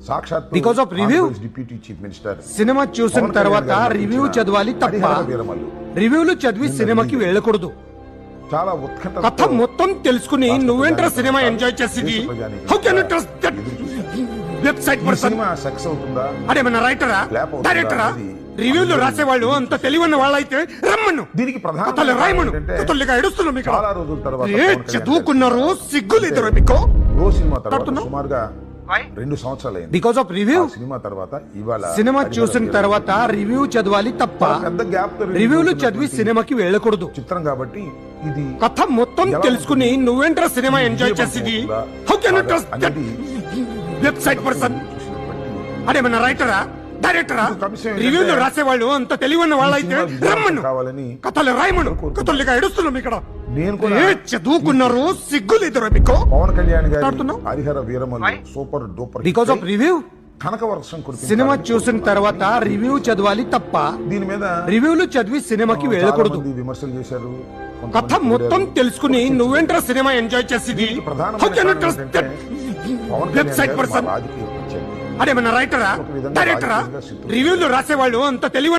సాక్షాత్ because of review deputy chief minister cinema చూసిన తర్వాత రివ్యూ చదవాలి తప్ప రివ్యూలు చదివి సినిమాకి వెళ్ళకూడదు. చాలా ఉత్కంఠ కథ మొత్తం తెలుసుకుని నువ్వేంట్రా సినిమా ఎంజాయ్ చేసేది? How can you trust that website person? Cinema success అవుతుందా? అదేమన్నా రైటరా డైరెక్టరా? రివ్యూలు రాసేవాళ్ళు అంత తెలివన్న వాళ్ళైతే రమ్మను, దీనికి ప్రధాన కథలు రాయమను. కథలుగా ఎడుస్తున్నాం మీకు. చాలా రోజుల తర్వాత చదువుకున్నారు, సిగ్గులేదు మీకు. ఓ సినిమా తర్వాత సుమారుగా 2 సంవత్సరాలైంది. బికాస్ ఆఫ్ రివ్యూ సినిమా తర్వాత ఇవాళ సినిమా చూసిన తర్వాత రివ్యూ చదవాలి తప్ప పెద్ద గ్యాప్ తో రివ్యూలు చదివి సినిమాకి వెళ్ళకూడదు. చిత్రం కాబట్టి ఇది కథ మొత్తం తెలుసుకుని నువ్వేంట్రా సినిమా ఎంజాయ్ చేసేది? How can you trust that website person? అదేమన్నా రైటరా డైరెక్టరా? రివ్యూలు రాసేవాళ్ళు అంత తెలివన్న వాళ్ళైతే రమ్మను, కథలు రాయమను. కథలుగా ఎడుస్తున్నాం ఇక్కడ. నేను కూడా చదువుకున్నారు, సిగ్గులేదు మీకు. పవన్ కళ్యాణ్ గారి Harihara Veeramallu super duper because of review కనకవర్షం సినిమా చూసిన తర్వాత రివ్యూ చదవాలి తప్ప దీని మీద రివ్యూలు చదివి సినిమాకి వెళ్ళకూడదు. విమర్శలు చేశారు. కథ మొత్తం తెలుసుకుని నువ్వేంట్రా సినిమా ఎంజాయ్ చేసేది? How can you trust that website person? అదేమన్నా రైటరా డైరెక్టరా? రివ్యూలు రాసేవాళ్ళు అంత తెలివ